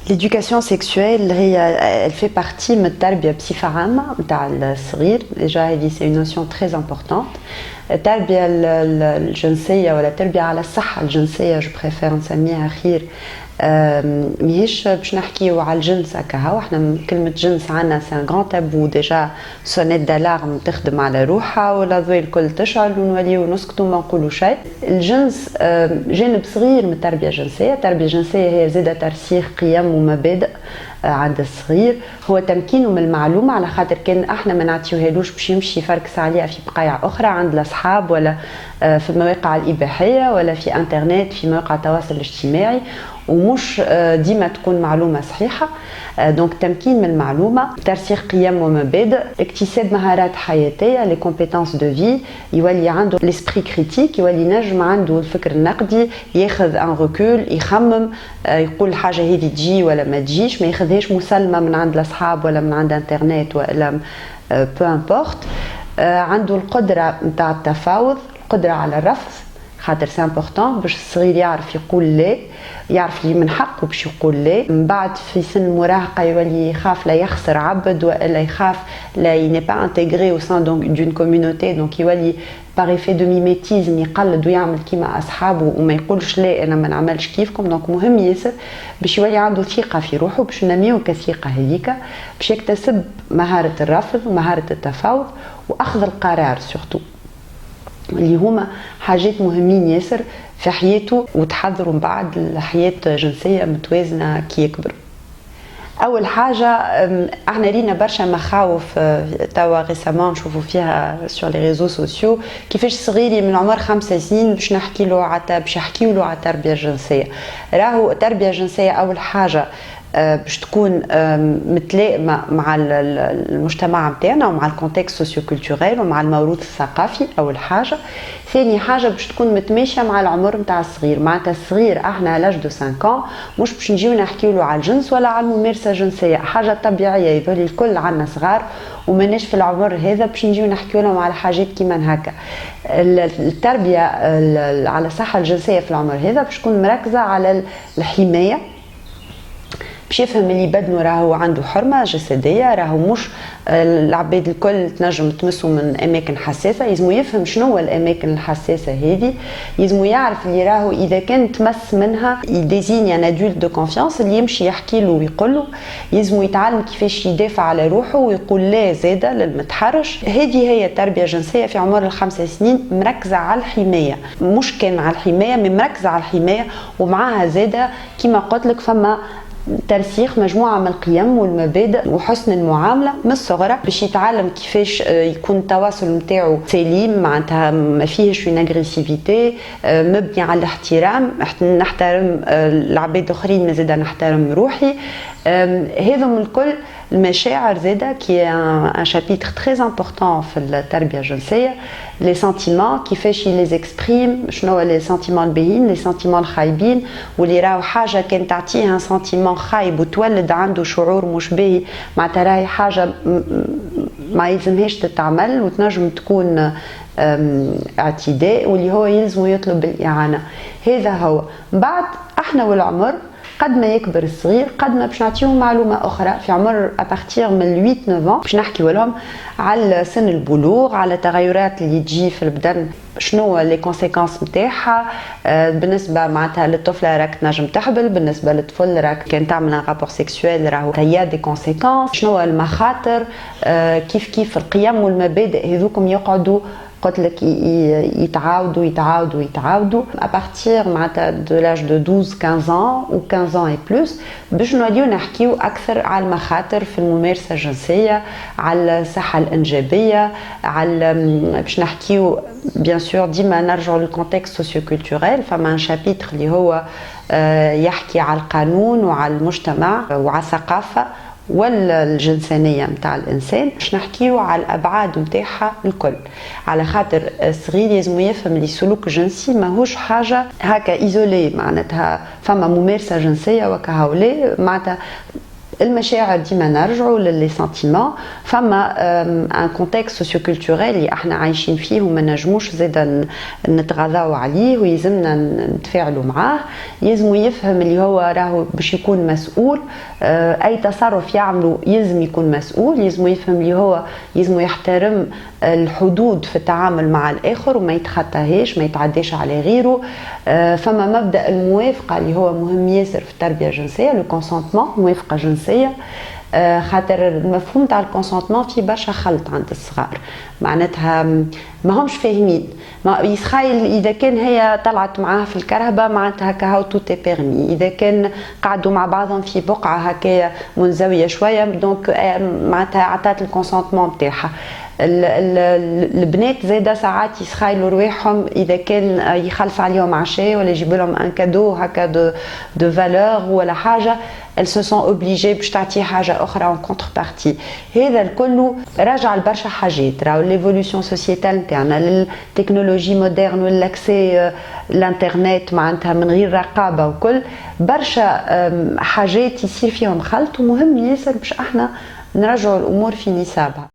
L'éducation sexuelle, elle fait partie de la tarbia بصفة عامة نتاع الصغير. Déjà, c'est une notion très importante. التربية الجنسية ولا التربية على الصحة الجنسية je préfère نسميها خير. ماهيش باش نحكيو على الجنس هكا، احنا كلمة جنس عنا سي ان غران تابو ديجا، سونيت دالارم تخدم على روحها والأضواء الكل تشعل ونوليو نسكتوا ما نقولوا شيء. الجنس جانب صغير من التربية الجنسية. التربية الجنسية هي زادة ترسيخ قيم ومبادئ عند الصغير، هو تمكينه من المعلومة، على خاطر كان احنا ما نعطيوهالوش باش يمشي يفركس عليها في بقايع اخرى عند الاصحاب ولا في المواقع الاباحية ولا في انترنت في مواقع التواصل الاجتماعي، ومش ديما تكون معلومة صحيحة. دونك تمكين من المعلومة، ترسيخ قيم ومبادئ، اكتساب مهارات حياتية لي كومبيتونس دو في، يولي عنده ليسبري كريتيك، يولي نجم عنده الفكر النقدي، ياخذ ان ريكول، يخمم، يقول حاجة هذه تجي ولا ما تجيش، ما ياخذهاش مسلمة من عند الاصحاب ولا من عند انترنت ولا بو امبورت. عنده القدرة نتاع التفاوض، القدرة على الرفض، خاطر سي امبورطون باش الصغير يعرف يقول لا، يعرف اللي من حقه باش يقول لا. من بعد في سن المراهقه يولي يخاف لا يخسر عبد ولا يخاف لا يني با انتيغري او سان دون كوميونيتي، دونك يولي باغ ايفي دو ميميتيزم يقلد ويعمل كيما اصحابه وما يقولش لا انا ما نعملش كيفكم. دونك مهم ياسر باش يولي عنده ثقه في روحه، باش ننميو كثقه هذيك، باش يكتسب مهاره الرفض ومهاره التفاوض واخذ القرار سورتو، اللي هما حاجات مهمين ياسر في حياته، وتحضروا من بعد الحياة جنسية متوازنة كي يكبر. أول حاجة احنا رينا برشا مخاوف توا ريسامون نشوفوا فيها سور لي ريزو سوسيو، كيفاش صغيري من عمر 5 سنين باش نحكي له باش يحكيوا له على التربية الجنسية. راهو التربية الجنسية أول حاجة باش تكون متلائمه مع المجتمع نتاعنا ومع الكونتكست سوسيو كولتوريل ومع الموروث الثقافي اول حاجه. ثاني حاجه باش تكون متماشيه مع العمر نتاع الصغير. معناتها الصغير احنا على لاج دو 5 مش باش نجيو نحكيو له على الجنس ولا على الممارسه الجنسيه، حاجه طبيعيه، يظل الكل عندنا صغار وماناش في العمر هذا باش نجيو نحكيو لهم على حاجات كيما هكا. التربيه على الصحه الجنسيه في العمر هذا باش تكون مركزه على الحمايه، باش يفهم اللي بدنه راهو عنده حرمه جسديه، راهو مش العباد الكل تنجم تمسوا من اماكن حساسه، يلزمو يفهم شنو الاماكن الحساسه هذه، يلزمو يعرف اللي راهو اذا كان تمس منها يديزيني ان ادولت دو كونفيونس اللي يمشي يحكي له ويقول له، يلزمو يتعلم كيفاش يدافع على روحه ويقول لا زاده للمتحرش. هذه هي التربيه الجنسيه في عمر ال5 سنين، مركزه على الحمايه، مش كان على الحمايه مركزه على الحمايه، ومعها زاده كما قلت لك فما ترسيخ مجموعة من القيم والمبادئ وحسن المعاملة من الصغر، باش يتعلم كيفاش يكون التواصل نتاعو سليم، معناتها ما فيهش اون اغريسيفيتي، مبني على الاحترام، نحترم العباد الاخرين مازال نحترم روحي. هذم الكل المشاعر زاده كي ان شابيتر تري امبورطون في التربيه الجنسيه. لي سنتيمون كيفاش لي اكسبريم، شنو لي سنتيمون الباهين، لي سنتيمون الخايبين، واللي راهو حاجه كان تعطيه ان سنتيمون خايب وتولد عنده شعور مش باهي، معناتها راهي حاجه ما يلزمهاش تتعمل وتنجم تكون اعتداء، واللي هو يلزم يطلب الاعانه. هذا هو. بعد احنا والعمر قد ما يكبر الصغير قد ما باش نعطيهم معلومه اخرى. في عمر ابارتير من 8-9 باش نحكيو لهم على سن البلوغ، على التغيرات اللي تجي في البدن، شنو لي كونسيكونس نتاعها. بالنسبه معناتها للطفله راك تنجم تحبل، بالنسبه للطفل راك كان تعمل ان رابور سيكسويل راهو هي دي كونسيكونس، شنو المخاطر. كيف القيم والمبادئ هذوكم يقعدوا قلت لك يتعاودوا يتعاودوا يتعاودوا ابارتير معناتها دو لاج دو 12-15 ans و 15 ans et plus، باش نوليو نحكيو اكثر على المخاطر في الممارسه الجنسيه، على الصحه الانجابيه، على باش نحكيو بيان سور ديما نرجعوا للكونتكست سوسيو كولتوريل. فما ان شابيتر اللي هو يحكي على القانون وعلى المجتمع وعلى الثقافه والجنسانيه نتاع الانسان، باش نحكيو على الابعاد نتاعها الكل، على خاطر الصغير لازم يفهم اللي السلوك الجنسي ماهوش حاجه هكا ايزولي، معناتها فما ممارسه جنسيه وكهولي، معناتها المشاعر ديما نرجعوا للي سنتيمون. فما ان كونتكست سوسيو كولتوريل اللي احنا عايشين فيه وما نجموش زيدا نتغاضاو عليه ويلزمنا نتفاعلوا معاه. يلزمو يفهم اللي هو راهو باش يكون مسؤول، اي تصرف يعمله يلزم يكون مسؤول. يلزمو يفهم اللي هو يلزمو يحترم الحدود في التعامل مع الاخر وما يتخطاهاش، ما يتعداش على غيره. فما مبدا الموافقه اللي هو مهم ياسر في التربيه الجنسيه، لو كونسونتمون، موافقه جنسيه. خاطر المفهوم تاع الكونسونتمون في برشا خلط عند الصغار، معناتها ما همش فاهمين. ما يتخيل اذا كان هي طلعت معاه في الكرهبه معناتها هكا تو تي بيرمي، اذا كان قعدوا مع بعضهم في بقعه هكايا منزويه شويه دونك معناتها عطات الكونسونتمون نتاعها. البنات زاده ساعات يتخيلوا رواحهم اذا كان يخلص عليهم عشاء ولا يجيب لهم ان كادو هكا دو فالور ولا حاجه، elles se sont obligées باش تعطيه حاجه اخرى اون كونتربارتي. هذا الكل راجع لبرشا حاجات، راهو ليفولوسيون سوسيتال نتاعنا للتكنولوجي مودرن والاكسي الانترنت معناتها من غير رقابه وكل برشا حاجات يصير فيهم خلط، ومهم ياسر باش احنا نرجعوا الامور في نصابها.